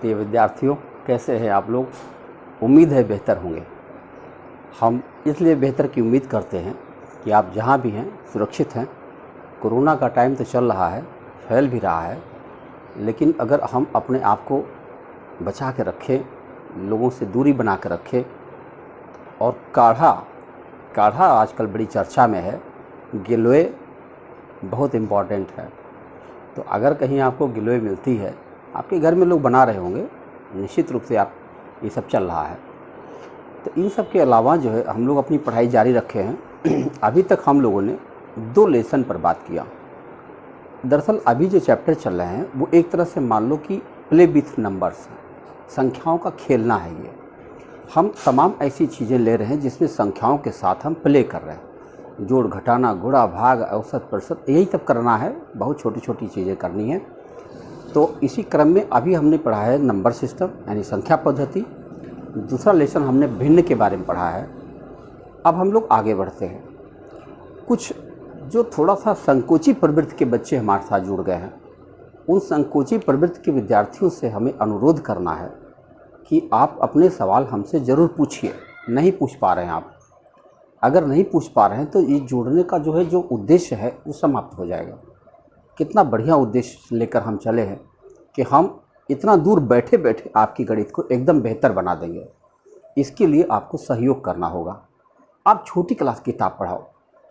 प्रिय विद्यार्थियों, कैसे हैं आप लोग। उम्मीद है बेहतर होंगे। हम इसलिए बेहतर की उम्मीद करते हैं कि आप जहाँ भी हैं सुरक्षित हैं। कोरोना का टाइम तो चल रहा है, फैल भी रहा है, लेकिन अगर हम अपने आप को बचा के रखें, लोगों से दूरी बना के रखें और काढ़ा आजकल बड़ी चर्चा में है, गिलोय बहुत इम्पॉर्टेंट है। तो अगर कहीं आपको गिलोय मिलती है, आपके घर में लोग बना रहे होंगे, निश्चित रूप से आप ये सब चल रहा है। तो इन सब के अलावा जो है हम लोग अपनी पढ़ाई जारी रखे हैं। अभी तक हम लोगों ने 2 लेसन पर बात किया। दरअसल अभी जो चैप्टर चल रहे हैं वो एक तरह से मान लो कि प्ले विथ नंबर्स, संख्याओं का खेलना है। ये हम तमाम ऐसी चीज़ें ले रहे हैं जिसमें संख्याओं के साथ हम प्ले कर रहे हैं। जोड़ घटाना, गुणा भाग, औसत प्रतिशत, यही सब करना है। बहुत छोटी छोटी चीज़ें करनी है। तो इसी क्रम में अभी हमने पढ़ा है नंबर सिस्टम यानी संख्या पद्धति। दूसरा लेसन हमने भिन्न के बारे में पढ़ा है। अब हम लोग आगे बढ़ते हैं। कुछ जो थोड़ा सा संकोची प्रवृत्ति के बच्चे हमारे साथ जुड़ गए हैं, उन संकोची प्रवृत्ति के विद्यार्थियों से हमें अनुरोध करना है कि आप अपने सवाल हमसे ज़रूर पूछिए। नहीं पूछ पा रहे हैं आप, अगर नहीं पूछ पा रहे हैं तो ये जोड़ने का जो है जो उद्देश्य है वो समाप्त हो जाएगा। कितना बढ़िया उद्देश्य लेकर हम चले हैं कि हम इतना दूर बैठे बैठे आपकी गणित को एकदम बेहतर बना देंगे। इसके लिए आपको सहयोग करना होगा। आप छोटी क्लास किताब पढ़ाओ,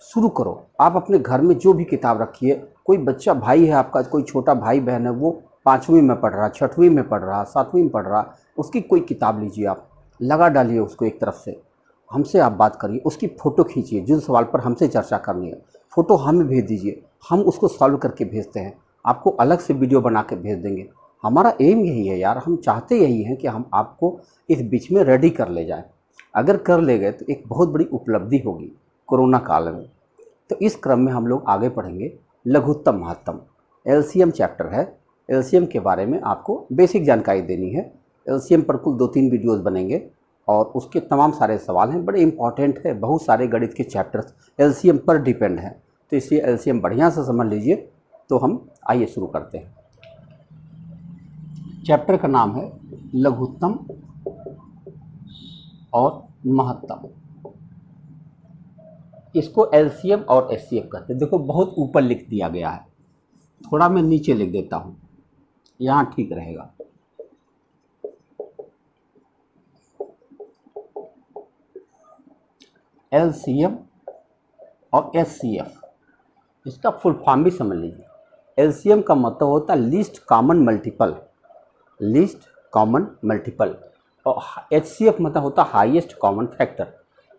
शुरू करो। आप अपने घर में जो भी किताब रखिए, कोई बच्चा भाई है आपका, कोई छोटा भाई बहन है, वो 5वीं में पढ़ रहा, 6वीं में पढ़ रहा, 7वीं में पढ़ रहा, उसकी कोई किताब लीजिए, आप लगा डालिए उसको एक तरफ से। हमसे आप बात करिए, उसकी फ़ोटो खींचिए। जिस सवाल पर हमसे चर्चा करनी है फ़ोटो हमें भेज दीजिए, हम उसको सॉल्व करके भेजते हैं। आपको अलग से वीडियो बना के भेज देंगे। हमारा एम यही है यार, हम चाहते यही हैं कि हम आपको इस बीच में रेडी कर ले जाएं। अगर कर ले गए तो एक बहुत बड़ी उपलब्धि होगी कोरोना काल में। तो इस क्रम में हम लोग आगे पढ़ेंगे लघुत्तम महत्तम। एलसीएम चैप्टर है। एलसीएम के बारे में आपको बेसिक जानकारी देनी है। एलसीएम पर कुल 2-3 वीडियोज़ बनेंगे और उसके तमाम सारे सवाल हैं, बड़े इंपॉर्टेंट है। बहुत सारे गणित के चैप्टर्स एलसीएम पर डिपेंड हैं, तो इसलिए एलसीएम बढ़िया से समझ लीजिए। तो हम आइए शुरू करते हैं। चैप्टर का नाम है लघुत्तम और महत्तम। इसको एलसीएम और एचसीएफ कहते हैं। देखो बहुत ऊपर लिख दिया गया है, थोड़ा मैं नीचे लिख देता हूँ, यहाँ ठीक रहेगा। एलसीएम और एचसीएफ, इसका फुल फॉर्म भी समझ लीजिए। एलसीएम का मतलब होता है least common multiple, least common multiple, और एचसीएफ मतलब होता है हाईएस्ट कॉमन फैक्टर।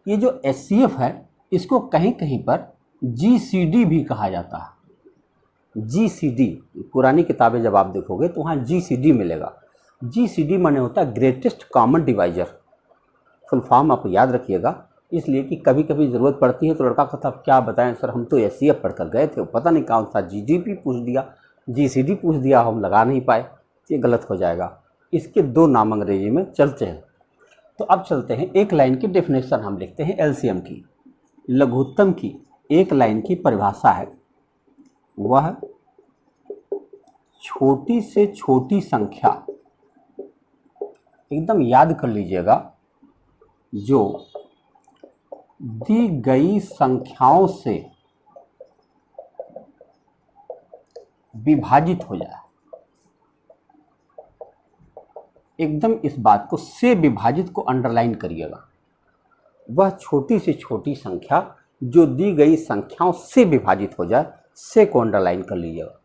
ये जो एचसीएफ है इसको कहीं कहीं पर जीसीडी भी कहा जाता है। जीसीडी, पुरानी किताबें जब आप देखोगे तो वहाँ जीसीडी मिलेगा। जीसीडी माने होता है greatest common divisor. Full form आप याद रखिएगा, इसलिए कि कभी कभी ज़रूरत पड़ती है तो लड़का कहता है क्या बताएं सर, हम तो एचसीएफ पढ़कर गए थे, पता नहीं कौन सा जीडीपी पूछ दिया, जीसीडी पूछ दिया, हम लगा नहीं पाए। ये गलत हो जाएगा। इसके 2 नाम अंग्रेजी में चलते हैं। तो अब चलते हैं, एक लाइन की डेफिनेशन हम लिखते हैं एलसीएम की। लघुत्तम की एक लाइन की परिभाषा है, वह छोटी से छोटी संख्या, एकदम याद कर लीजिएगा, जो दी गई संख्याओं से विभाजित हो जाए। एकदम इस बात को, से विभाजित को अंडरलाइन करिएगा। वह छोटी से छोटी संख्या जो दी गई संख्याओं से विभाजित हो जाए, से को अंडरलाइन कर लीजिएगा।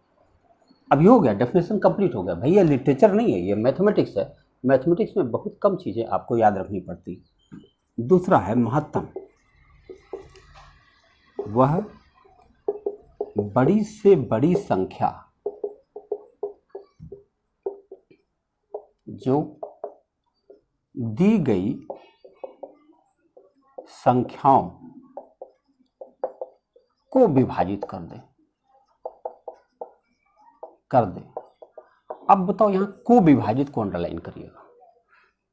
अभी हो गया, डेफिनेशन कंप्लीट हो गया। भैया लिटरेचर नहीं है, ये मैथमेटिक्स है। मैथमेटिक्स में बहुत कम चीज़ें आपको याद रखनी पड़ती। दूसरा है महत्तम। वह बड़ी से बड़ी संख्या जो दी गई संख्याओं को विभाजित कर दे। अब बताओ, यहाँ को विभाजित को अंडरलाइन करिएगा।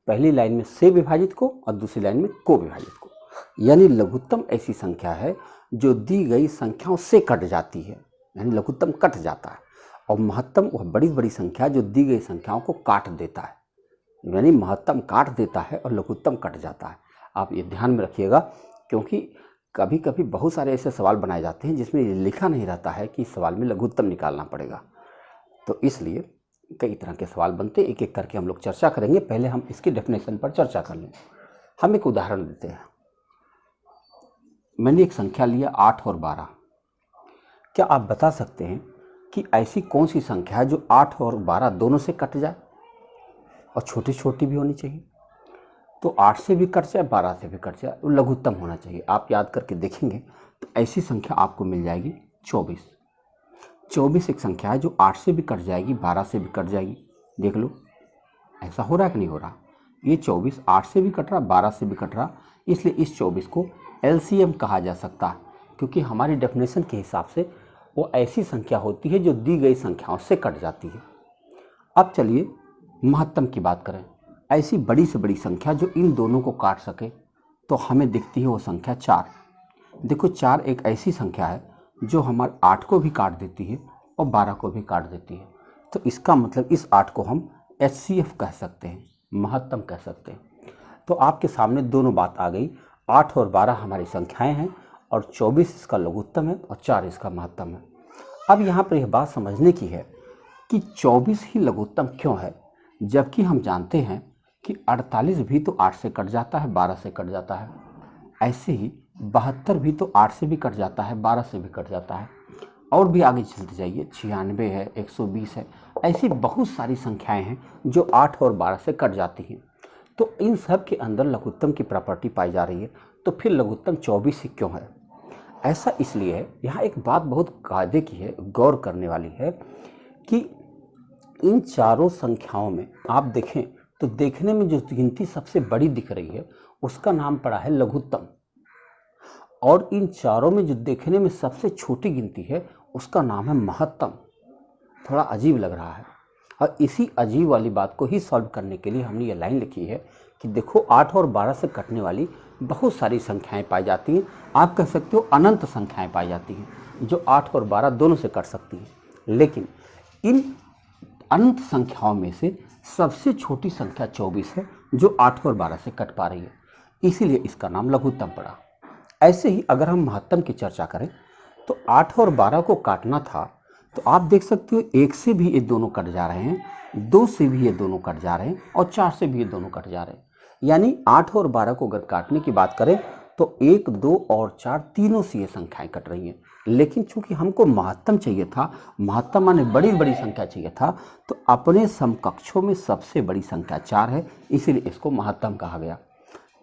पहली लाइन में से विभाजित को और दूसरी लाइन में को विभाजित को। यानी लघुत्तम ऐसी संख्या है जो दी गई संख्याओं से कट जाती है, यानी लघुत्तम कट जाता है। और महत्तम वह बड़ी बड़ी संख्या जो दी गई संख्याओं को काट देता है। यानी महत्तम काट देता है और लघुत्तम कट जाता है। आप ये ध्यान में रखिएगा, क्योंकि कभी कभी बहुत सारे ऐसे सवाल बनाए जाते हैं जिसमें ये लिखा नहीं रहता है कि इस सवाल में लघुत्तम निकालना पड़ेगा। तो इसलिए कई तरह के सवाल बनते हैं, एक एक करके हम लोग चर्चा करेंगे। पहले हम इसकी डेफिनेशन पर चर्चा कर लें। हम एक उदाहरण देते हैं। मैंने एक संख्या लिया 8 और 12। क्या आप बता सकते हैं कि ऐसी कौन सी संख्या है जो 8 और 12 दोनों से कट जाए और छोटी छोटी भी होनी चाहिए? तो 8 से भी कट जाए, 12 से भी कट जाए, वो लघुत्तम होना चाहिए। आप याद करके देखेंगे तो ऐसी संख्या आपको मिल जाएगी 24। 24 एक संख्या है जो 8 से भी कट जाएगी, 12 से भी कट जाएगी। देख लो, ऐसा हो रहा है कि नहीं हो रहा? ये 24 8 से भी कट रहा, 12 से भी कट रहा, इसलिए इस 24 को LCM कहा जा सकता है, क्योंकि हमारी डेफिनेशन के हिसाब से वो ऐसी संख्या होती है जो दी गई संख्याओं से कट जाती है। अब चलिए महत्तम की बात करें। ऐसी बड़ी से बड़ी संख्या जो इन दोनों को काट सके, तो हमें दिखती है वो संख्या 4। देखो, 4 एक ऐसी संख्या है जो हमारे 8 को भी काट देती है और 12 को भी काट देती है। तो इसका मतलब इस 8 को हम HCF कह सकते हैं, महत्तम कह सकते हैं। तो आपके सामने दोनों बात आ गई। 8 और 12 हमारी संख्याएं हैं और 24 इसका लघुत्तम है और 4 इसका महत्तम है। अब यहाँ पर यह बात समझने की है कि 24 ही लघुत्तम क्यों है, जबकि हम जानते हैं कि 48 भी तो 8 से कट जाता है, 12 से कट जाता है। ऐसे ही 72 भी तो 8 से भी कट जाता है, 12 से भी कट जाता है। और भी आगे चलते जाइए, 96 है, 120 है, ऐसी बहुत सारी संख्याएं हैं जो 8 और 12 से कट जाती हैं। तो इन सब के अंदर लघुत्तम की प्रॉपर्टी पाई जा रही है। तो फिर लघुत्तम 24 ही क्यों है? ऐसा इसलिए है, यहाँ एक बात बहुत कायदे की है, गौर करने वाली है कि इन चारों संख्याओं में आप देखें तो देखने में जो गिनती सबसे बड़ी दिख रही है उसका नाम पड़ा है लघुत्तम, और इन चारों में जो देखने में सबसे छोटी गिनती है उसका नाम है महत्तम। थोड़ा अजीब लग रहा है, और इसी अजीब वाली बात को ही सॉल्व करने के लिए हमने ये लाइन लिखी है कि देखो 8 और 12 से कटने वाली बहुत सारी संख्याएं पाई जाती हैं। आप कह सकते हो अनंत संख्याएं पाई जाती हैं जो 8 और 12 दोनों से कट सकती हैं, लेकिन इन अनंत संख्याओं में से सबसे छोटी संख्या 24 है जो 8 और 12 से कट पा रही है, इसीलिए इसका नाम लघुत्तम पड़ा। ऐसे ही अगर हम महत्तम की चर्चा करें तो 8 और 12 को काटना था तो आप देख सकते हो 1 से भी ये दोनों कट जा रहे हैं, 2 से भी ये दोनों कट जा रहे हैं और 4 से भी ये दोनों कट जा रहे हैं। यानी 8 और 12 को अगर काटने की बात करें तो 1, 2 और 4 तीनों से ये संख्याएं कट रही हैं। लेकिन चूंकि हमको महत्तम चाहिए था, महत्तम माने बड़ी बड़ी संख्या चाहिए था, तो अपने समकक्षों में सबसे बड़ी संख्या 4 है, इसीलिए इसको महत्तम कहा गया।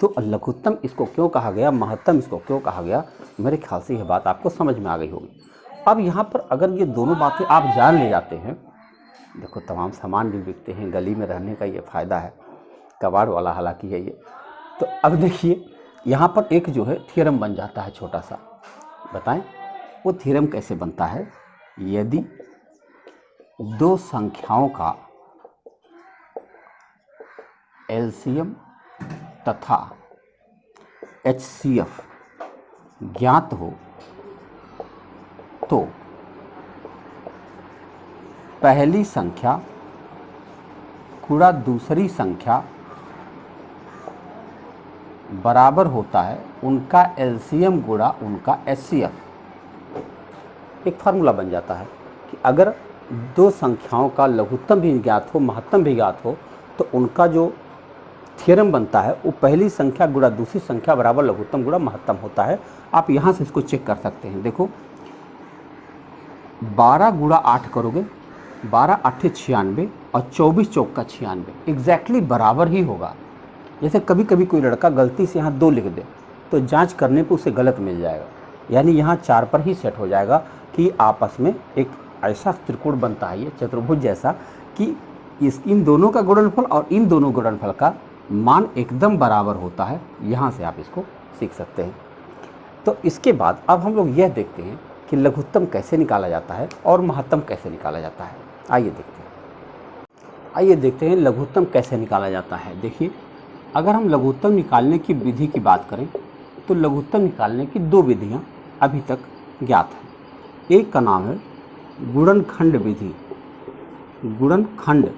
तो लघुत्तम इसको क्यों कहा गया, महत्तम इसको क्यों कहा गया, मेरे ख्याल से यह बात आपको समझ में आ गई होगी। अब यहाँ पर अगर ये दोनों बातें आप जान ले जाते हैं, देखो तमाम सामान भी बिकते हैं, गली में रहने का ये फ़ायदा है, कबाड़ वाला हालांकि है ये। तो अब देखिए यहाँ पर एक जो है थ्योरम बन जाता है छोटा सा, बताएं वो थ्योरम कैसे बनता है। यदि दो संख्याओं का LCM तथा HCF ज्ञात हो तो पहली संख्या गुणा दूसरी संख्या बराबर होता है उनका LCM गुणा उनका HCF। एक फार्मूला बन जाता है कि अगर दो संख्याओं का लघुत्तम भी ज्ञात हो, महत्तम भी ज्ञात हो, तो उनका जो थ्योरम बनता है वो पहली संख्या गुणा दूसरी संख्या बराबर लघुत्तम गुणा महत्तम होता है। आप यहाँ से इसको चेक कर सकते हैं। देखो 12 गुणा 8 करोगे, 12 8 96 और 24 चौक का 96 एग्जैक्टली बराबर ही होगा। जैसे कभी कभी कोई लड़का गलती से यहाँ 2 लिख दे तो जांच करने पर उसे गलत मिल जाएगा, यानी यहाँ 4 पर ही सेट हो जाएगा कि आपस में एक ऐसा त्रिकोण बनता है ये चतुर्भुज जैसा कि इन दोनों का गुणनफल और इन दोनों गुणनफल का मान एकदम बराबर होता है। यहाँ से आप इसको सीख सकते हैं। तो इसके बाद अब हम लोग यह देखते हैं कि लघुत्तम कैसे निकाला जाता है और महत्तम कैसे निकाला जाता है। आइए देखते हैं लघुत्तम कैसे निकाला जाता है। देखिए अगर हम लघुत्तम निकालने की विधि की बात करें तो लघुत्तम निकालने की 2 विधियाँ अभी तक ज्ञात हैं। एक का नाम है गुणनखंड विधि। गुणनखंड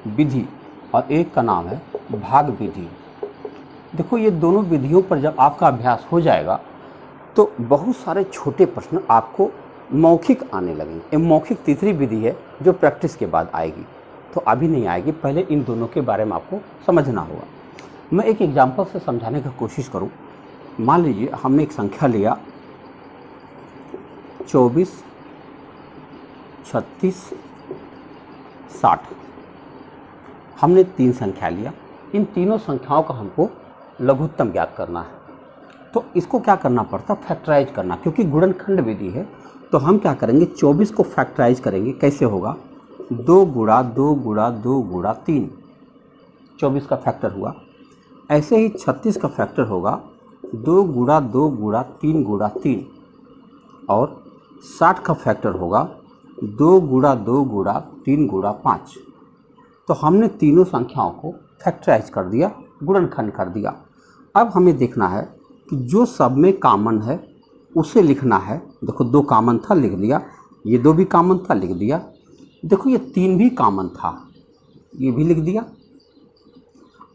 विधि और एक का नाम है भाग विधि। देखो ये दोनों विधियों पर जब आपका अभ्यास हो जाएगा तो बहुत सारे छोटे प्रश्न आपको मौखिक आने लगेंगे। ये मौखिक तीसरी विधि है जो प्रैक्टिस के बाद आएगी, तो अभी नहीं आएगी, पहले इन दोनों के बारे में आपको समझना होगा। मैं एक एग्जाम्पल से समझाने की कोशिश करूं। मान लीजिए हमने एक संख्या लिया 24, 36, 60। हमने 3 संख्या लिया। इन तीनों संख्याओं का हमको लघुत्तम ज्ञात करना है। तो इसको क्या करना पड़ता, फैक्टराइज करना, क्योंकि गुणनखंड विधि है। तो हम क्या करेंगे, 24 को फैक्टराइज करेंगे। कैसे होगा, 2 गुणा 2 गुणा 2 गुणा 3, 24 का फैक्टर हुआ। ऐसे ही 36 का फैक्टर होगा 2 गुणा 2 गुणा 3 गुणा 3, और 60 का फैक्टर होगा 2 गुणा 2 गुणा 3 गुणा 5। तो हमने तीनों संख्याओं को फैक्टराइज कर दिया, गुणनखंड कर दिया। अब हमें देखना है कि जो सब में कॉमन है उसे लिखना है। देखो 2 कॉमन था, लिख दिया। ये 2 भी कॉमन था, लिख दिया। देखो ये 3 भी कॉमन था, ये भी लिख दिया।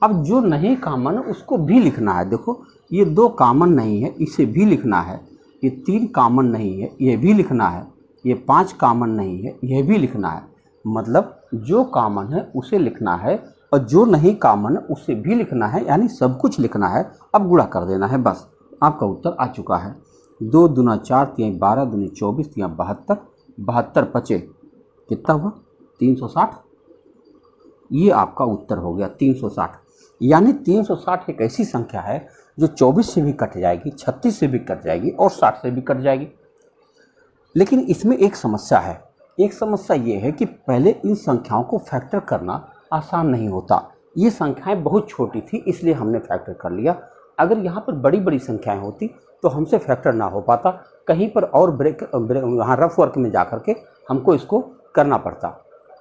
अब जो नहीं कॉमन उसको भी लिखना है। देखो ये 2 कॉमन नहीं है, इसे भी लिखना है। ये 3 कॉमन नहीं है, ये भी लिखना है। ये 5 कॉमन नहीं है, यह भी लिखना है। मतलब जो कॉमन है उसे लिखना है और जो नहीं कॉमन है उसे भी लिखना है, यानी सब कुछ लिखना है। अब गुणा कर देना है, बस आपका उत्तर आ चुका है। 2 दूना 4, 3 12, दूनी 24, 3 72, 72 पचे कितना हुआ, 360। ये आपका उत्तर हो गया 360। यानी 360 एक ऐसी संख्या है जो 24 से भी कट जाएगी, 36 से भी कट जाएगी और 60 से भी कट जाएगी। लेकिन इसमें एक समस्या है। एक समस्या ये है कि पहले इन संख्याओं को फैक्टर करना आसान नहीं होता। ये संख्याएं बहुत छोटी थी इसलिए हमने फैक्टर कर लिया। अगर यहाँ पर बड़ी बड़ी संख्याएं होती तो हमसे फैक्टर ना हो पाता, कहीं पर और वहाँ रफ वर्क में जा कर के हमको इसको करना पड़ता,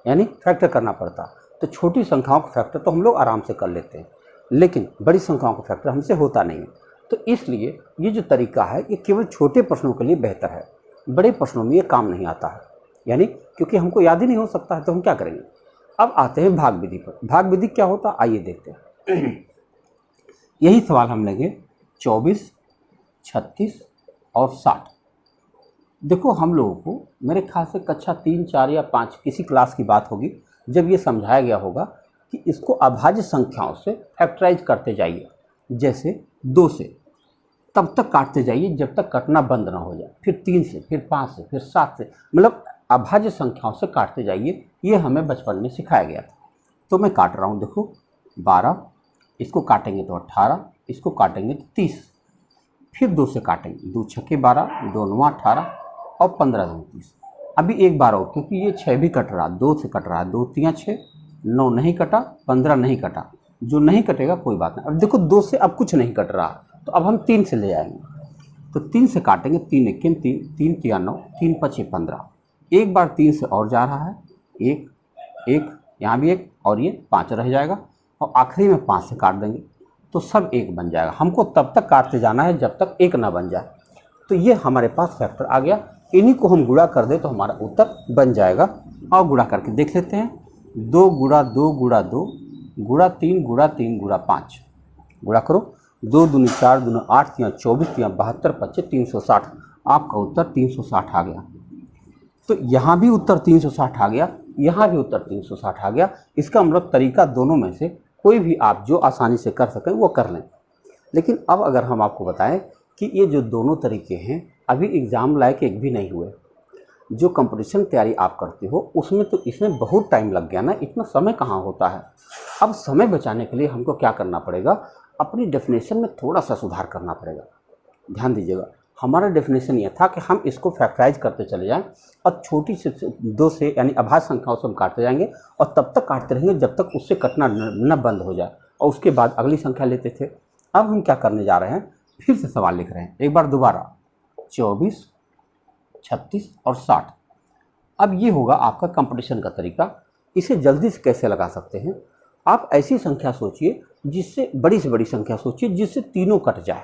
यानी फैक्टर करना पड़ता। तो छोटी संख्याओं को फैक्टर तो हम लोग आराम से कर लेते हैं, लेकिन बड़ी संख्याओं को फैक्टर हमसे होता नहीं है। तो इसलिए ये जो तरीका है ये केवल छोटे प्रश्नों के लिए बेहतर है, बड़े प्रश्नों में ये काम नहीं आता है, यानी क्योंकि हमको याद ही नहीं हो सकता है तो हम क्या करेंगे। अब आते हैं भाग विधि पर। भाग विधि क्या होता है आइए देखते हैं। यही सवाल हम लेंगे 24, 36 और 60। देखो हम लोगों को मेरे ख्याल से कक्षा 3, 4 या 5 किसी क्लास की बात होगी जब ये समझाया गया होगा कि इसको अभाज्य संख्याओं से फैक्टराइज करते जाइए। जैसे 2 से तब तक काटते जाइए जब तक कटना बंद ना हो जाए, फिर 3 से, फिर 5 से, फिर 7 से, मतलब अभाज्य संख्याओं से काटते जाइए। ये हमें बचपन में सिखाया गया था। तो मैं काट रहा हूँ, देखो 12, इसको काटेंगे तो 18, इसको काटेंगे तो 30, फिर 2 से काटेंगे, 2 छक्के 12, 2 9 18 और 15 दूनी 30। अभी एक बार और, क्योंकि ये 6 भी कट रहा, 2 से कट रहा है, 2 3 6, 9 नहीं कटा, 15 नहीं कटा, जो नहीं कटेगा कोई बात नहीं। अब देखो 2 से अब कुछ नहीं कट रहा, तो अब हम 3 से ले जाएंगे। तो 3 से काटेंगे, 3 1 3, 3 3 9, 3 5 15। एक बार 3 से और जा रहा है, 1 1, यहाँ भी 1 और ये 5 रह जाएगा, और आखिरी में 5 से काट देंगे तो सब 1 बन जाएगा। हमको तब तक काटते जाना है जब तक 1 ना बन जाए। तो ये हमारे पास फैक्टर आ गया। इन्हीं को हम गुणा कर दें तो हमारा उत्तर बन जाएगा। और गुणा करके देख लेते हैं। 2 गुणा 2 गुणा 2 गुणा 3 गुणा 3 गुणा 5। गुणा करो, 2 दूनी 4, दूनी 8, 3 24, 3 72 25 360। आपका उत्तर 360 आ गया। तो यहाँ भी उत्तर 360 आ गया, यहाँ भी उत्तर 360 आ गया। इसका मतलब तरीका दोनों में से कोई भी आप जो आसानी से कर सकें वो कर लें। लेकिन अब अगर हम आपको बताएं कि ये जो दोनों तरीके हैं अभी एग्ज़ाम लायक एक भी नहीं हुए। जो कंपटीशन तैयारी आप करते हो उसमें तो इसमें बहुत टाइम लग गया ना, इतना समय कहाँ होता है। अब समय बचाने के लिए हमको क्या करना पड़ेगा, अपनी डेफिनेशन में थोड़ा सा सुधार करना पड़ेगा। ध्यान दीजिएगा, हमारा डेफिनेशन ये था कि हम इसको फैक्टराइज करते चले जाएं और छोटी से 2 से यानी अभाज्य संख्याओं से हम काटते जाएंगे और तब तक काटते रहेंगे जब तक उससे कटना न बंद हो जाए, और उसके बाद अगली संख्या लेते थे। अब हम क्या करने जा रहे हैं, फिर से सवाल लिख रहे हैं एक बार दोबारा, 24, 36 और 60। अब ये होगा आपका कंपटीशन का तरीका। इसे जल्दी से कैसे लगा सकते हैं, आप ऐसी संख्या सोचिए जिससे बड़ी से बड़ी संख्या सोचिए जिससे तीनों कट जाए।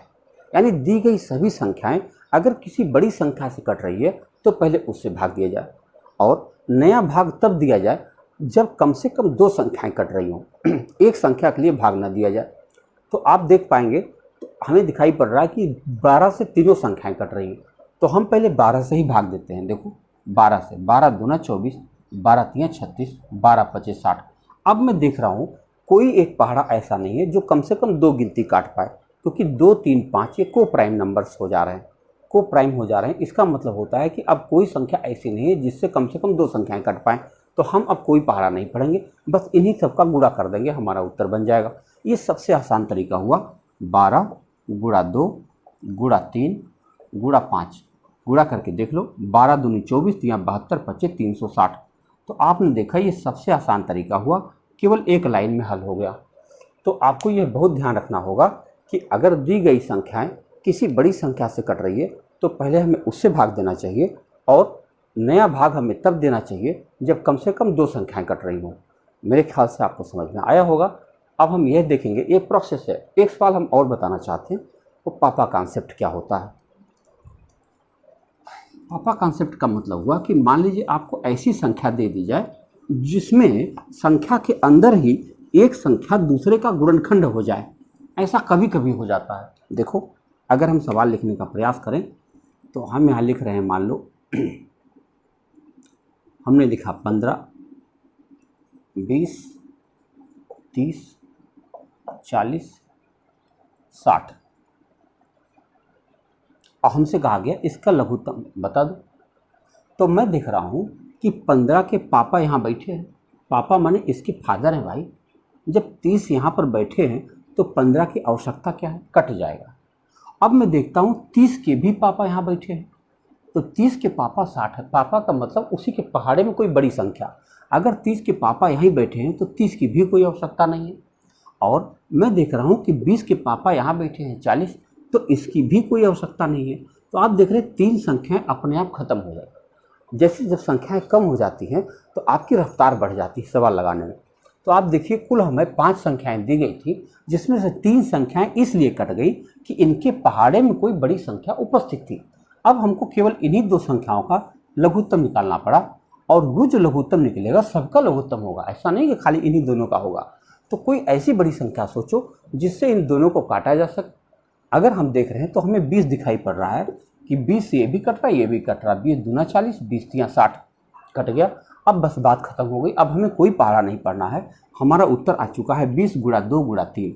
यानी दी गई सभी संख्याएं अगर किसी बड़ी संख्या से कट रही है तो पहले उससे भाग दिया जाए, और नया भाग तब दिया जाए जब कम से कम दो संख्याएं कट रही हों, एक संख्या के लिए भाग ना दिया जाए, तो आप देख पाएंगे तो हमें दिखाई पड़ रहा है कि 12 से तीनों संख्याएं कट रही हैं। तो हम पहले 12 से ही भाग देते हैं। देखो 12 से, 12 दूना 24, 12 तियाँ 36, 12 पचे 60। अब मैं देख रहा हूँ कोई एक पहाड़ा ऐसा नहीं है जो कम से कम दो गिनती काट पाए, क्योंकि 2, 3, 5 ये को प्राइम नंबर्स हो जा रहे हैं, को प्राइम हो जा रहे हैं। इसका मतलब होता है कि अब कोई संख्या ऐसी नहीं है जिससे कम से कम दो संख्याएं कट पाएँ। तो हम अब कोई पहाड़ा नहीं पढ़ेंगे, बस इन्हीं सब का गुणा कर देंगे, हमारा उत्तर बन जाएगा। ये सबसे आसान तरीका हुआ। 12 गुणा 2 गुणा 3 गुणा 5, गुणा करके देख लो। 12 दूनी 24, तियाँ 72, पच्चे 360। तो आपने देखा ये सबसे आसान तरीका हुआ, केवल एक लाइन में हल हो गया। तो आपको यह बहुत ध्यान रखना होगा कि अगर दी गई संख्याएं किसी बड़ी संख्या से कट रही है तो पहले हमें उससे भाग देना चाहिए, और नया भाग हमें तब देना चाहिए जब कम से कम दो संख्याएं कट रही हों। मेरे ख्याल से आपको समझ में आया होगा। अब हम यह देखेंगे, एक प्रोसेस है। एक सवाल हम और बताना चाहते हैं, वो पापा कॉन्सेप्ट क्या होता है। पापा कॉन्सेप्ट का मतलब हुआ कि मान लीजिए आपको ऐसी संख्या दे दी जाए जिसमें संख्या के अंदर ही एक संख्या दूसरे का गुणनखंड हो जाए। ऐसा कभी कभी हो जाता है। देखो अगर हम सवाल लिखने का प्रयास करें तो हम यहाँ लिख रहे हैं, मान लो हमने लिखा 15, 20, 30, 40, 60, और हमसे कहा गया इसका लघुत्तम बता दो। तो मैं देख रहा हूँ कि 15 के पापा यहाँ बैठे हैं, पापा माने इसके फादर हैं भाई। जब 30 यहाँ पर बैठे हैं तो 15 की आवश्यकता क्या है, कट जाएगा। अब मैं देखता हूँ 30 के भी पापा यहाँ बैठे हैं, तो 30 के पापा 60 है। पापा का मतलब उसी के पहाड़े में कोई बड़ी संख्या। अगर 30 के पापा यहीं बैठे हैं तो 30 की भी कोई आवश्यकता नहीं है। और मैं देख रहा हूँ कि 20 के पापा यहाँ बैठे हैं 40, तो इसकी भी कोई आवश्यकता नहीं है। तो आप देख रहे हैं तीन संख्याएं अपने आप खत्म हो जाएगी। जैसे जब संख्याएं कम हो जाती हैं तो आपकी रफ्तार बढ़ जाती है सवाल लगाने में। तो आप देखिए कुल हमें 5 संख्याएं दी गई थी, जिसमें से 3 संख्याएं इसलिए कट गई कि इनके पहाड़े में कोई बड़ी संख्या उपस्थित थी। अब हमको केवल इन्हीं 2 संख्याओं का लघुत्तम निकालना पड़ा, और वो जो लघुत्तम निकलेगा सबका लघुत्तम होगा। ऐसा नहीं कि खाली इन्हीं दोनों का होगा। तो कोई ऐसी बड़ी संख्या सोचो जिससे इन दोनों को काटा जा सके। अगर हम देख रहे हैं तो हमें 20 दिखाई पड़ रहा है कि 20 से ये भी कट रहा है, ये भी कट रहा है। 20 दूना 40, 20 तियाँ 60, कट गया। अब बस बात खत्म हो गई। अब हमें कोई पहाड़ा नहीं पढ़ना है। हमारा उत्तर आ चुका है 20 गुणा 2 गुणा 3,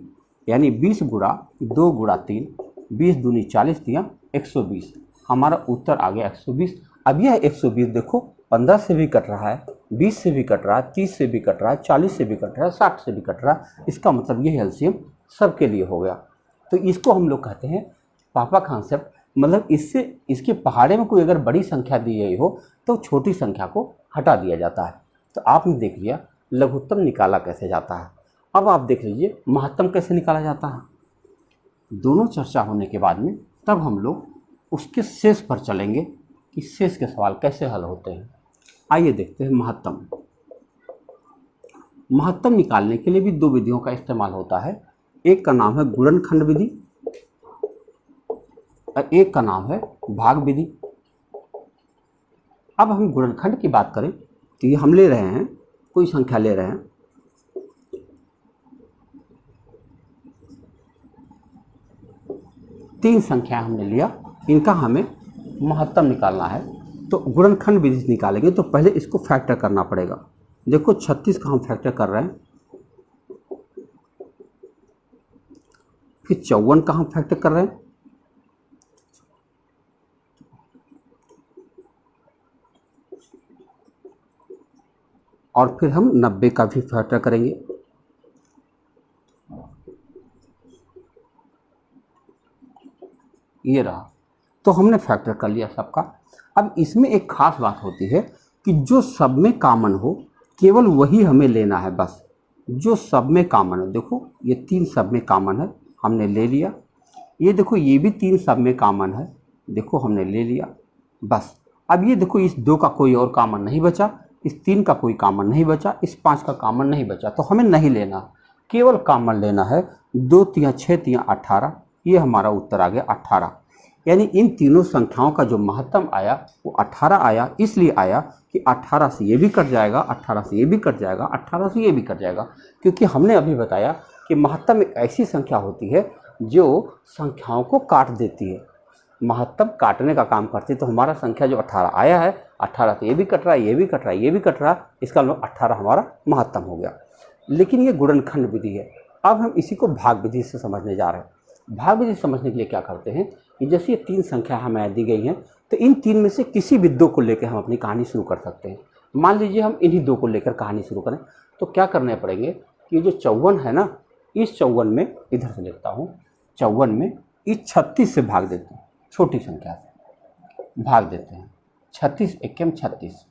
यानी 20 गुणा 2 गुणा 3, 20 दूनी 40 तियाँ 120। हमारा उत्तर आ गया 120। अब यह 120 देखो 15 से भी कट रहा है, 20 से भी कट रहा है, 30 से भी कट रहा है, 40 से भी कट रहा है, 60 से भी कट रहा है। इसका मतलब यह एलसीएम सबके लिए हो गया। तो इसको हम लोग कहते हैं पापा कॉन्सेप्ट। मतलब इससे इसके पहाड़े में कोई अगर बड़ी संख्या दी गई हो तो छोटी संख्या को हटा दिया जाता है। तो आपने देख लिया लघुत्तम निकाला कैसे जाता है। अब आप देख लीजिए महत्तम कैसे निकाला जाता है। दोनों चर्चा होने के बाद में तब हम लोग उसके शेष पर चलेंगे कि शेष के सवाल कैसे हल होते हैं। आइए देखते हैं महत्तम। महत्तम निकालने के लिए भी 2 विधियों का इस्तेमाल होता है। एक का नाम है गुणनखंड विधि और एक का नाम है भाग विधि। अब हम गुणनखंड की बात करें तो ये हम ले रहे हैं, कोई संख्या ले रहे हैं, तीन संख्या हमने लिया, इनका हमें महत्तम निकालना है। तो गुणनखंड विधि से निकालेंगे तो पहले इसको फैक्टर करना पड़ेगा। देखो 36 का हम फैक्टर कर रहे हैं, फिर 54 का हम फैक्टर कर रहे हैं, और फिर हम 90 का भी फैक्टर करेंगे। ये रहा, तो हमने फैक्टर कर लिया सबका। अब इसमें एक खास बात होती है कि जो सब में कॉमन हो केवल वही हमें लेना है। बस जो सब में कॉमन है, देखो ये 3 सब में कॉमन है, हमने ले लिया। ये देखो ये भी 3 सब में कॉमन है, देखो हमने ले लिया। बस अब ये देखो इस 2 का कोई और कॉमन नहीं बचा, इस 3 का कोई कॉमन नहीं बचा, इस 5 का कॉमन नहीं बचा, तो हमें नहीं लेना, केवल कॉमन लेना है। 2 तियाँ 6 तियाँ 18, ये हमारा उत्तर आ गया 18। यानी इन तीनों संख्याओं का जो महत्तम आया वो 18 आया। इसलिए आया कि 18 से ये भी कट जाएगा, 18 से ये भी कट जाएगा, 18 से ये भी कट जाएगा, क्योंकि हमने अभी बताया कि महत्तम एक ऐसी संख्या होती है जो संख्याओं को काट देती है। महत्तम काटने का काम करती है। तो हमारा संख्या जो 18 आया है, 18 से ये भी कट रहा है, ये भी कट रहा है, ये भी कट रहा है, इसका मतलब 18 हमारा महत्तम हो गया। लेकिन ये गुणनखंड विधि है। अब हम इसी को भाग विधि से समझने जा रहे हैं। भाग विधि समझने के लिए क्या करते हैं कि जैसे ये 3 संख्या हमें दी गई हैं, तो इन 3 में से किसी भी 2 को लेकर हम अपनी कहानी शुरू कर सकते हैं। मान लीजिए हम इन्हीं 2 को लेकर कहानी शुरू करें, तो क्या करने पड़ेंगे कि जो 54 है ना, इस 54 में, इधर से लिखता हूँ, 54 में इस 36 से भाग देते हैं, छोटी संख्या से भाग देते हैं। 36 एकम 36,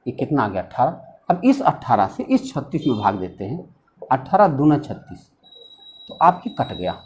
ये कितना आ गया 18। अब इस 18 से इस 36 में भाग देते हैं, 18 दूना 36, तो आपकी कट गया।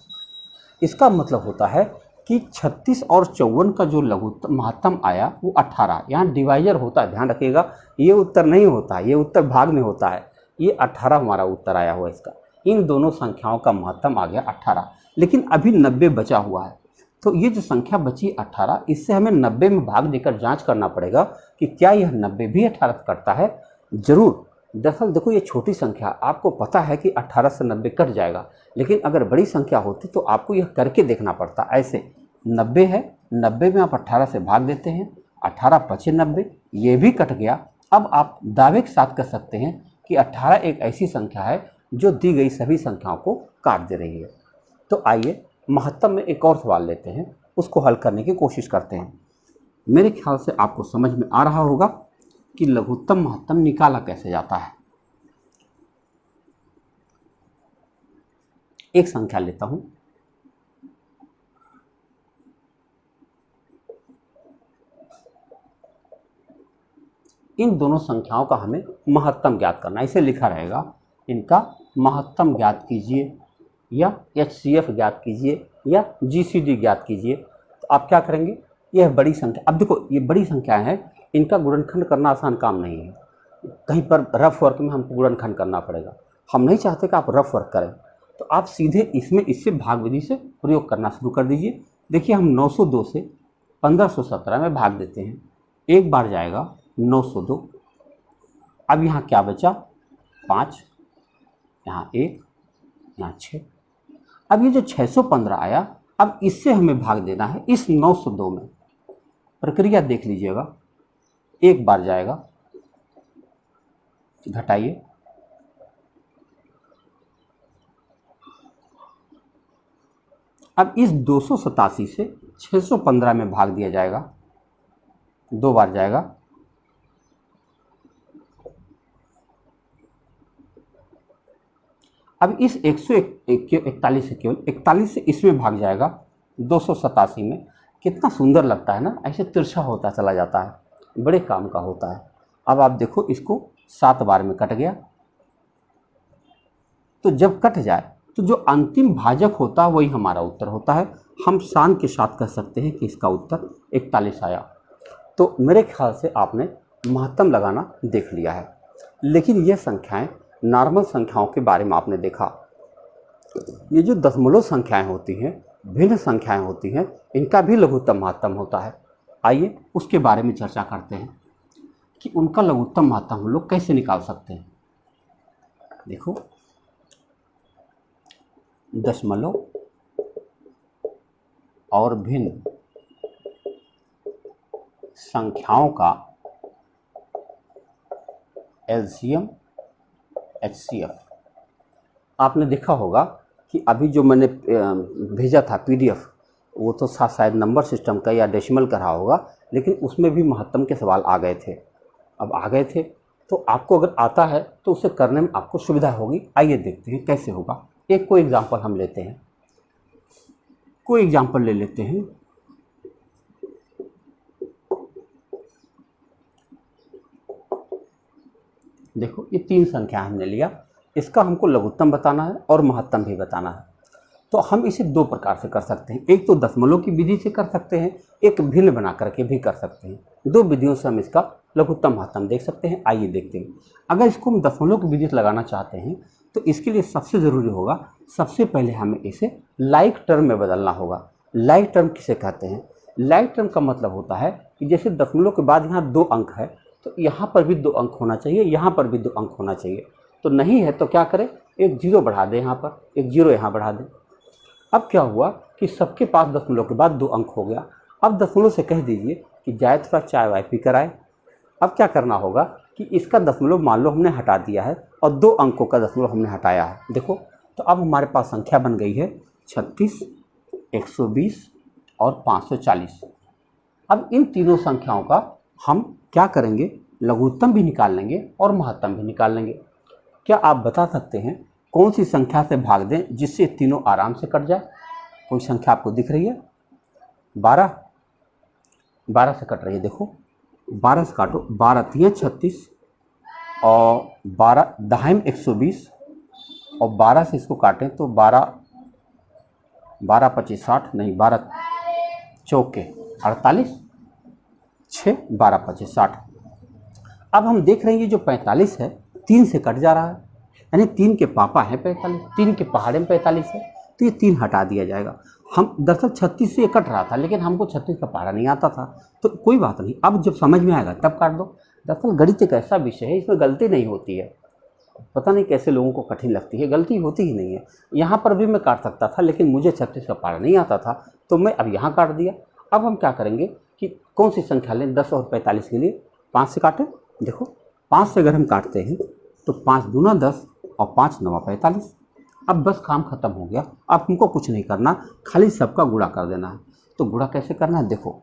इसका मतलब होता है कि 36 और 54 का जो लघुत्तम महत्तम आया वो 18। यहाँ डिवाइजर होता है, ध्यान रखिएगा, ये उत्तर नहीं होता, ये उत्तर भाग में होता है। ये 18 हमारा उत्तर आया हुआ इसका। इन दोनों संख्याओं का महत्तम आ गया 18, लेकिन अभी 90 बचा हुआ है। तो ये जो संख्या बची 18, इससे हमें 90 में भाग देकर जांच करना पड़ेगा कि क्या यह 90 भी 18 से कटता है। ज़रूर। दरअसल देखो, ये छोटी संख्या, आपको पता है कि 18 से 90 कट जाएगा, लेकिन अगर बड़ी संख्या होती तो आपको यह करके देखना पड़ता। ऐसे 90 है, 90 में आप 18 से भाग देते हैं, 18 पचे 90, ये भी कट गया। अब आप दावे के साथ कह सकते हैं कि 18 एक ऐसी संख्या है जो दी गई सभी संख्याओं को काट दे रही है। तो आइए महत्तम में एक और सवाल लेते हैं, उसको हल करने की कोशिश करते हैं। मेरे ख्याल से आपको समझ में आ रहा होगा कि लघुत्तम महत्तम निकाला कैसे जाता है। एक संख्या लेता हूं, इन दोनों संख्याओं का हमें महत्तम ज्ञात करना। इसे लिखा रहेगा, इनका महत्तम ज्ञात कीजिए, या HCF ज्ञात कीजिए, या GCD ज्ञात कीजिए। तो आप क्या करेंगे, यह बड़ी संख्या, अब देखो ये बड़ी संख्या है, इनका गुणनखंड करना आसान काम नहीं है। कहीं पर रफ वर्क में हमको गुणनखंड करना पड़ेगा। हम नहीं चाहते कि आप रफ वर्क करें, तो आप सीधे इसमें इससे भाग विधि से प्रयोग करना शुरू कर दीजिए। देखिए, हम 902 से 1517 में भाग देते हैं। एक बार जाएगा 902। अब यहाँ क्या बचा, 5, यहाँ 1, यहाँ 6। अब ये जो 615 आया, अब इससे हमें भाग देना है इस 902 में। प्रक्रिया देख लीजिएगा, एक बार जाएगा, घटाइए, अब इस 287 से 615 में भाग दिया जाएगा, 2 बार जाएगा, अब इस 141 से केवल 41 से इसमें भाग जाएगा 287 में। कितना सुंदर लगता है ना, ऐसे तिरछा होता चला जाता है, बड़े काम का होता है। अब आप देखो, इसको 7 बार में कट गया। तो जब कट जाए तो जो अंतिम भाजक होता है वही हमारा उत्तर होता है। हम शान के साथ कह सकते हैं कि इसका उत्तर 41 आया। तो मेरे ख्याल से आपने महत्तम लगाना देख लिया है, लेकिन ये संख्याएं नॉर्मल संख्याओं के बारे में आपने देखा। ये जो दशमलव संख्याएं होती हैं, भिन्न संख्याएं होती हैं, इनका भी लघुत्तम महत्तम होता है। आइए उसके बारे में चर्चा करते हैं कि उनका लघुत्तम महत्तम हम लोग कैसे निकाल सकते हैं। देखो, दशमलव और भिन्न संख्याओं का LCM HCF। आपने देखा होगा कि अभी जो मैंने भेजा था PDF, वो तो शायद नंबर सिस्टम का या डेसिमल का रहा होगा, लेकिन उसमें भी महत्तम के सवाल आ गए थे। अब आ गए थे तो आपको अगर आता है तो उसे करने में आपको सुविधा होगी। आइए देखते हैं कैसे होगा। एक कोई एग्जांपल हम लेते हैं, कोई एग्जांपल ले लेते हैं। देखो, ये 3 संख्या हमने लिया, इसका हमको लघुत्तम बताना है और महत्तम भी बताना है। तो हम इसे 2 प्रकार से कर सकते हैं। एक तो दशमलव की विधि से कर सकते हैं, एक भिन्न बना करके भी कर सकते हैं। 2 विधियों से हम इसका लघुत्तम महत्तम देख सकते हैं। आइए देखते हैं। अगर इसको हम दशमलव की विधि से लगाना चाहते हैं तो इसके लिए सबसे ज़रूरी होगा, सबसे पहले हमें इसे लाइक टर्म में बदलना होगा। लाइक टर्म किसे कहते हैं? लाइक टर्म का मतलब होता है कि जैसे दशमलव के बाद यहाँ 2 अंक है तो यहाँ पर भी 2 अंक होना चाहिए, यहाँ पर भी 2 अंक होना चाहिए। तो नहीं है तो क्या करें, एक 0 बढ़ा दें, यहाँ पर एक 0 यहाँ बढ़ा दें। अब क्या हुआ कि सबके पास दशमलव के बाद 2 अंक हो गया। अब दशमलव से कह दीजिए कि जाए थोड़ा चाय वाय पी कर आए। अब क्या करना होगा कि इसका दशमलव मान लो हमने हटा दिया है और 2 अंकों का दशमलव हमने हटाया है। देखो तो अब हमारे पास संख्या बन गई है 36, 120 और 540। अब इन तीनों संख्याओं का हम क्या करेंगे, लघुत्तम भी निकाल लेंगे और महत्तम भी निकाल लेंगे। क्या आप बता सकते हैं कौन सी संख्या से भाग दें जिससे तीनों आराम से कट जाए? कोई संख्या आपको दिख रही है? 12 से कट रही है। देखो 12 से काटो, 12 3 36 और 12 दहाइम 120 और 12 से इसको काटें तो 12 25 60 नहीं, 12 चौके 48, 6 12 25 60। अब हम देख रहे हैं ये जो 45 है 3 से कट जा रहा है, यानी 3 के पापा हैं 45, 3 के पहाड़े में 45 है तो ये 3 हटा दिया जाएगा। हम दरअसल 36 से ये कट रहा था लेकिन हमको 36 का पहाड़ा नहीं आता था, तो कोई बात नहीं, अब जब समझ में आएगा तब काट दो। दरअसल गणित एक ऐसा विषय है इसमें गलती नहीं होती है, पता नहीं कैसे लोगों को कठिन लगती है, गलती होती ही नहीं है। यहाँ पर भी मैं काट सकता था लेकिन मुझे 36 का पहाड़ा नहीं आता था तो मैं अब यहाँ काट दिया। अब हम क्या करेंगे कि कौन सी संख्या लें 10 और 45 के लिए? 5 से काटें। देखो 5 से अगर हम काटते हैं तो 5 दूना 10 और 5 नवा 45। अब बस काम खत्म हो गया। अब हमको कुछ नहीं करना, खाली सबका गुणा कर देना है। तो गुणा कैसे करना है? देखो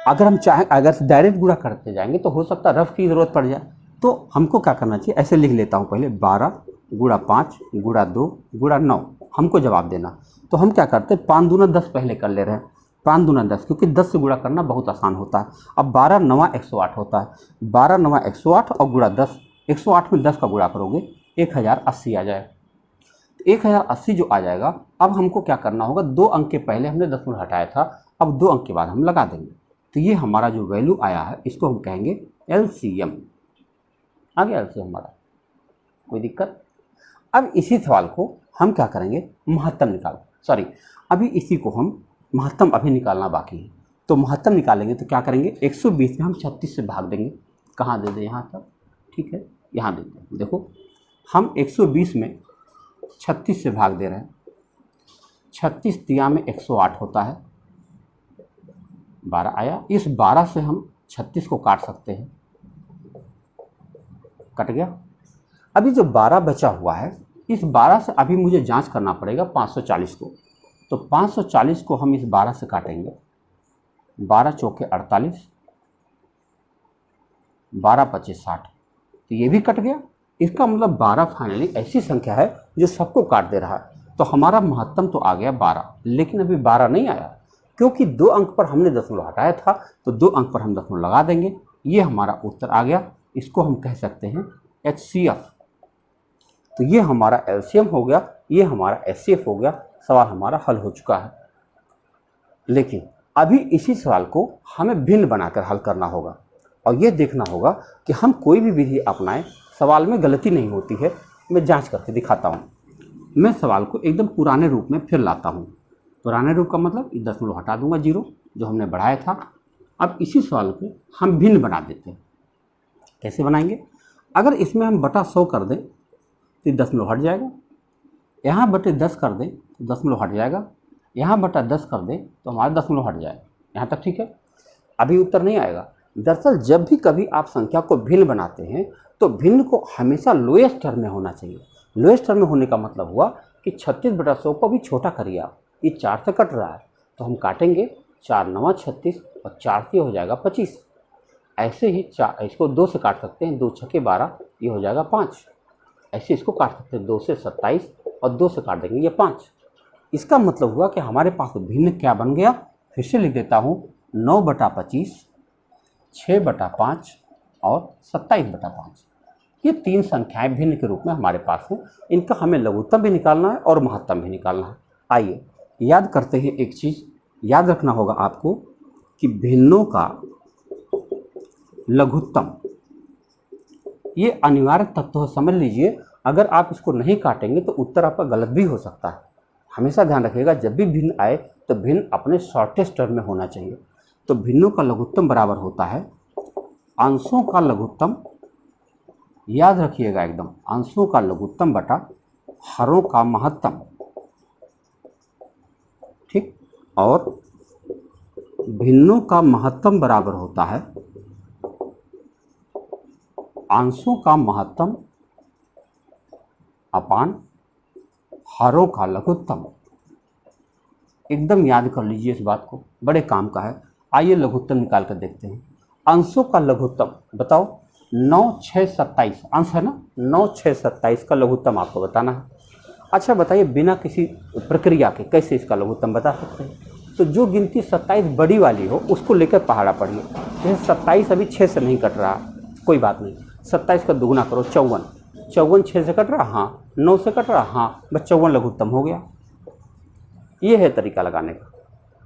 अगर हम चाहें, अगर डायरेक्ट गुणा करते जाएंगे तो हो सकता है रफ की ज़रूरत पड़ जाए, तो हमको क्या करना चाहिए, ऐसे लिख लेता हूँ पहले 12 गुणा 5 गुणा 2 गुणा 9, हमको जवाब देना। तो हम क्या करते हैं 5 दूना 10 पहले कर ले रहे हैं, 5 दूना 10, क्योंकि 10 से गुणा करना बहुत आसान होता है। अब 12 नवा 108 होता है, 12 नवा 108 और गुणा 10, 108 में 10 का गुणा करोगे 1080 आ जाए। 1080 जो आ जाएगा, अब हमको क्या करना होगा, 2 अंक के पहले हमने दशमलव हटाया था, अब 2 अंक के बाद हम लगा देंगे। तो ये हमारा जो वैल्यू आया है इसको हम कहेंगे LCM। आ गया LCM हमारा, कोई दिक्कत? अब इसी सवाल को हम क्या करेंगे, महत्तम अभी इसी को हम महत्तम अभी निकालना बाकी है। तो महत्तम निकालेंगे तो क्या करेंगे, 120 में हम 36 से भाग देंगे। कहाँ दे दें? यहाँ तक, ठीक है, यहाँ देते हैं। देखो हम 120 में 36 से भाग दे रहे हैं, 36 तिया में 108 होता है, 12 आया। इस 12 से हम 36 को काट सकते हैं, कट गया। अभी जो 12 बचा हुआ है, इस 12 से अभी मुझे जांच करना पड़ेगा 540 को। तो 540 को हम इस 12 से काटेंगे, 12 चौके 48, 12 25 60, तो ये भी कट गया। इसका मतलब 12 फाइनली ऐसी संख्या है जो सबको काट दे रहा है। तो हमारा महत्तम तो आ गया 12, लेकिन अभी 12 नहीं आया क्योंकि 2 अंक पर हमने दशमलव हटाया था, तो 2 अंक पर हम दशमलव लगा देंगे। ये हमारा उत्तर आ गया, इसको हम कह सकते हैं HCF। तो ये हमारा LCM हो गया, ये हमारा HCF हो गया। सवाल हमारा हल हो चुका है। लेकिन अभी इसी सवाल को हमें भिन्न बनाकर हल करना होगा और ये देखना होगा कि हम कोई भी विधि अपनाएं, सवाल में गलती नहीं होती है। मैं जांच करके दिखाता हूँ। मैं सवाल को एकदम पुराने रूप में फिर लाता हूँ। पुराने रूप का मतलब दशमलव हटा दूंगा, 0 जो हमने बढ़ाया था। अब इसी सवाल को हम भिन्न बना देते हैं। कैसे बनाएंगे? अगर इसमें हम बटा 100 कर दें तो दशमलव हट जाएगा, यहाँ बटे 10 कर दें तो दशमलव हट जाएगा, यहाँ बटा 10 कर दें तो हमारा दशमलव हट जाएगा। यहाँ तक ठीक है? अभी उत्तर नहीं आएगा। दरअसल जब भी कभी आप संख्या को भिन्न बनाते हैं तो भिन्न को हमेशा लोएस्ट टर्म में होना चाहिए। लोएस्ट टर्म में होने का मतलब हुआ कि 36/100 को भी छोटा करिए आप। ये 4 से कट रहा है तो हम काटेंगे 4 9 36 और 4 से हो जाएगा 25। ऐसे ही इसको 2 से काट सकते हैं, 2 6 12, ये हो जाएगा 5। ऐसे इसको काट सकते हैं 2 से 27 और 2 से काट देंगे ये 5। इसका मतलब हुआ कि हमारे पास भिन्न क्या बन गया, फिर से लिख देता हूँ, 9/25, 6/5 और 27/5। ये 3 संख्याएं भिन्न के रूप में हमारे पास हैं। इनका हमें लघुत्तम भी निकालना है और महत्तम भी निकालना है। आइए याद करते हैं। एक चीज़ याद रखना होगा आपको कि भिन्नों का लघुत्तम ये अनिवार्य तत्व है, समझ लीजिए। अगर आप इसको नहीं काटेंगे तो उत्तर आपका गलत भी हो सकता है। हमेशा ध्यान रखिएगा, जब भी भिन्न आए तो भिन्न अपने शॉर्टेस्ट टर्म में होना चाहिए। तो भिन्नों का लघुत्तम बराबर होता है अंशों का लघुत्तम, याद रखिएगा एकदम, अंशों का लघुत्तम बटा हरों का महत्तम, ठीक। और भिन्नों का महत्तम बराबर होता है अंशों का महत्तम अपान हरों का लघुत्तम। एकदम याद कर लीजिए इस बात को, बड़े काम का है। आइए लघुत्तम निकाल कर देखते हैं। अंशों का लघुत्तम बताओ, 9, 6, 27 अंश है ना, 9, 6, 27 का लघुत्तम आपको बताना है। अच्छा बताइए, बिना किसी प्रक्रिया के कैसे इसका लघुत्तम बता सकते हैं? तो जो गिनती 27 बड़ी वाली हो उसको लेकर पहाड़ा पढ़िए। जैसे 27 अभी 6 से नहीं कट रहा, कोई बात नहीं, 27 का दुगुना करो, 54, 54 6 से कट रहा, हाँ, 9 से कट रहा, हाँ, बस 54 लघुत्तम हो गया। ये है तरीका लगाने का।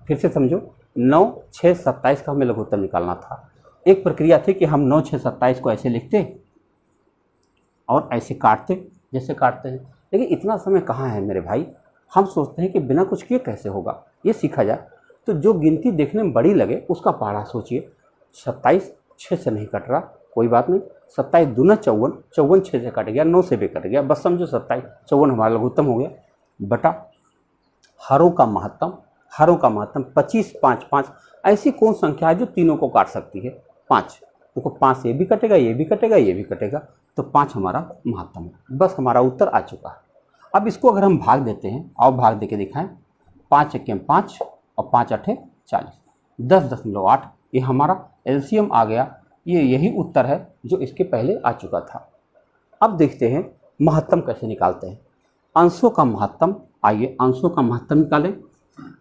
फिर से समझो, 9, 6, 27 का हमें लघुत्तम निकालना था। एक प्रक्रिया थी कि हम 9, 6, 27 को ऐसे लिखते और ऐसे काटते जैसे काटते हैं, लेकिन इतना समय कहाँ है मेरे भाई। हम सोचते हैं कि बिना कुछ किए कैसे होगा, ये सीखा जाए। तो जो गिनती देखने में बड़ी लगे उसका पहाड़ा सोचिए। 27 6 से नहीं कट रहा, कोई बात नहीं, 27 दूना 54, 54 6 से कट गया, 9 से भी कट गया, बस समझो 27, 54 हमारा लघुत्तम हो गया। बटा हरों का महत्तम, हरों का महत्तम 25, 5, 5, ऐसी कौन संख्या है जो तीनों को काट सकती है? 5। देखो 5 ये भी कटेगा, ये भी कटेगा, ये भी कटेगा, तो 5 हमारा महत्तम है। बस हमारा उत्तर आ चुका है। अब इसको अगर हम भाग देते हैं, और भाग दे के दिखाएं, 5 एके 5 और 5 अठे 40, 10.8, ये हमारा एलसीएम आ गया। ये यही उत्तर है जो इसके पहले आ चुका था। अब देखते हैं महत्तम कैसे निकालते हैं। अंशों का महत्तम, आइए अंशों का महत्तम निकालें।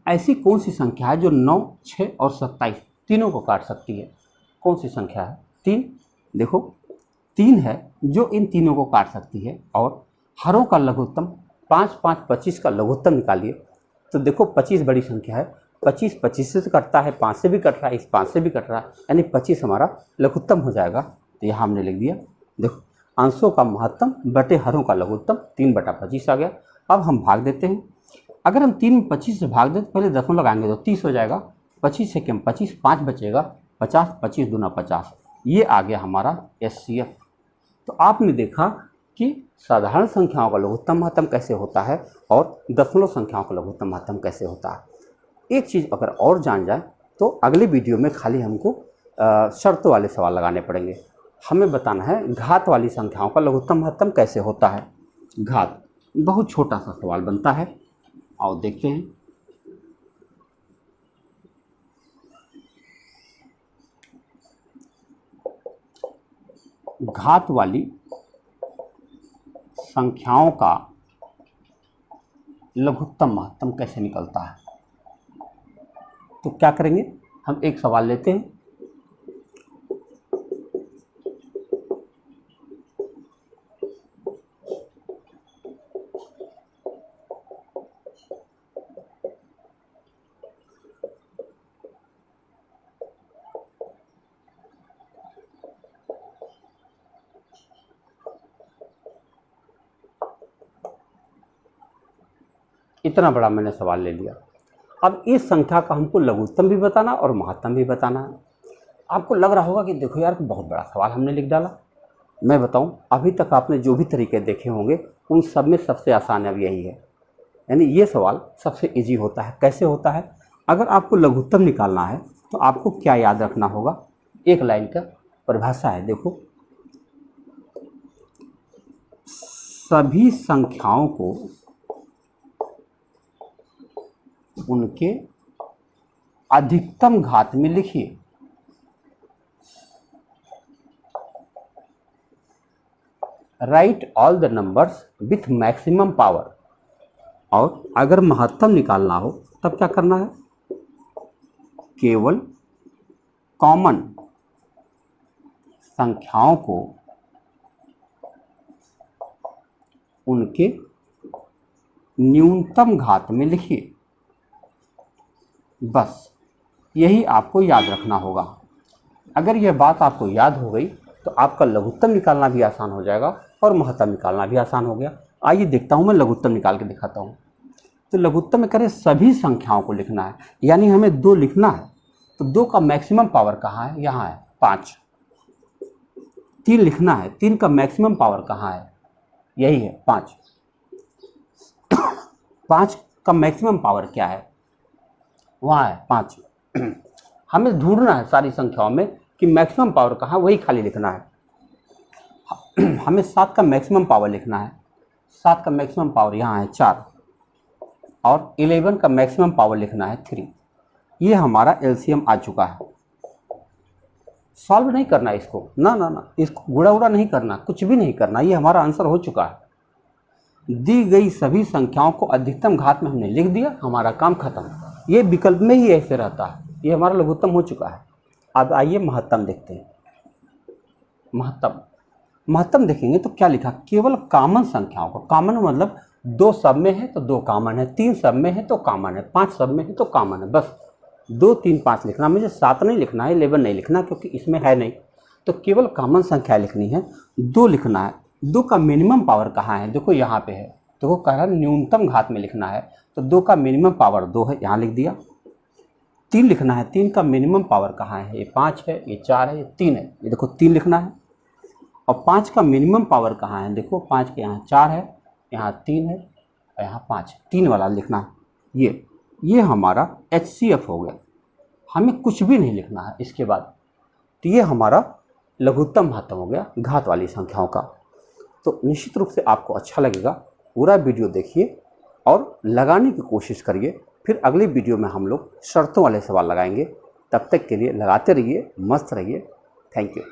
ऐसी कौन सी संख्या है जो 9, 6 और 27 तीनों को काट सकती है? कौन सी संख्या है? 3। देखो 3 है जो इन तीनों को काट सकती है। और हरों का लघुत्तम 5, 5, 25 का लघुत्तम निकालिए। तो देखो 25 बड़ी संख्या है, 25 25 से कटता है, 5 से भी कट रहा है, इस 5 से भी कट रहा है, यानी 25 हमारा लघुत्तम हो जाएगा। तो यहाँ हमने लिख दिया। देखो अंशों का महत्तम बटे हरों का लघुत्तम 3/25 आ गया। अब हम भाग देते हैं। अगर हम 3 में 25 से भाग दें तो पहले दशमलव लगाएंगे तो 30 हो जाएगा। 25 से 25, 5 बचेगा, 50, 25 दूना 50, ये आ गया हमारा एचसीएफ। तो आपने देखा कि साधारण संख्याओं का लघुत्तम महत्तम कैसे होता है और दशमलव संख्याओं का लघुत्तम महत्तम कैसे होता है। एक चीज़ अगर और जान जाए तो अगले वीडियो में खाली हमको शर्त वाले सवाल लगाने पड़ेंगे। हमें बताना है घात वाली संख्याओं का लघुत्तम महत्तम कैसे होता है। घात बहुत छोटा सा सवाल बनता है, आओ देखते हैं। घात वाली संख्याओं का लघुत्तम महत्तम कैसे निकलता है। तो क्या करेंगे, हम एक सवाल लेते हैं। इतना बड़ा मैंने सवाल ले लिया। अब इस संख्या का हमको लघुत्तम भी बताना और महत्तम भी बताना है। आपको लग रहा होगा कि देखो यार बहुत बड़ा सवाल हमने लिख डाला। मैं बताऊं, अभी तक आपने जो भी तरीके देखे होंगे उन सब में सबसे आसान अब यही है, यानी ये सवाल सबसे इजी होता है। कैसे होता है? अगर आपको लघुत्तम निकालना है तो आपको क्या याद रखना होगा, एक लाइन का परिभाषा है, देखो सभी संख्याओं को उनके अधिकतम घात में लिखिए। Right all the numbers with maximum power. और अगर महत्तम निकालना हो तब क्या करना है, केवल कॉमन संख्याओं को उनके न्यूनतम घात में लिखिए। बस यही आपको याद रखना होगा। अगर यह बात आपको याद हो गई तो आपका लघुत्तम निकालना भी आसान हो जाएगा और महत्तम निकालना भी आसान हो गया। आइए देखता हूँ, मैं लघुत्तम निकाल के दिखाता हूँ। तो लघुत्तम में करें सभी संख्याओं को लिखना है, यानी हमें 2 लिखना है। तो 2 का मैक्सिमम पावर कहाँ है? यहाँ है 5। 3 लिखना है, 3 का मैक्सिमम पावर कहाँ है? यही है 5। 5 का मैक्सिमम पावर क्या है? वहाँ है 5। हमें ढूंढना है सारी संख्याओं में कि मैक्सिमम पावर कहाँ, वही खाली लिखना है। हमें 7 का मैक्सिमम पावर लिखना है। 7 का मैक्सिमम पावर यहाँ है 4, और 11 का मैक्सिमम पावर लिखना है 3। ये हमारा एलसीएम आ चुका है। सॉल्व नहीं करना इसको, ना ना ना, इसको गुणा उड़ा नहीं करना, कुछ भी नहीं करना, ये हमारा आंसर हो चुका है। दी गई सभी संख्याओं को अधिकतम घात में हमने लिख दिया, हमारा काम खत्म। ये विकल्प में ही ऐसे रहता है, ये हमारा लघुत्तम हो चुका है। अब आइए महत्तम देखते हैं। महत्तम देखेंगे तो क्या लिखा? केवल कॉमन संख्याओं को, कॉमन मतलब 2 सब में है तो 2 कॉमन है, 3 सब में है तो कॉमन है, 5 सब में है तो कॉमन है, बस 2, 3, 5 लिखना। मुझे 7 नहीं लिखना है, 11 नहीं लिखना, क्योंकि इसमें है नहीं। तो केवल कॉमन संख्या लिखनी है। 2 लिखना है। 2 का मिनिमम पावर कहाँ है? देखो यहाँ पे है, देखो कह रहा है न्यूनतम घात में लिखना है, तो 2 का मिनिमम पावर 2 है, यहाँ लिख दिया। 3 लिखना है। 3 का मिनिमम पावर कहाँ है? ये 5 है, ये 4 है, ये 3 है, ये देखो 3 लिखना है। और 5 का मिनिमम पावर कहाँ है? देखो 5 के यहाँ 4 है, यहाँ 3 है, और यहाँ 5 है, 3 वाला लिखना है। ये हमारा HCF हो गया। हमें कुछ भी नहीं लिखना है इसके बाद। तो ये हमारा लघुत्तम महत्तम हो गया घात वाली संख्याओं का। तो निश्चित रूप से आपको अच्छा लगेगा, पूरा वीडियो देखिए और लगाने की कोशिश करिए। फिर अगले वीडियो में हम लोग शर्तों वाले सवाल लगाएंगे। तब तक के लिए लगाते रहिए, मस्त रहिए। Thank you.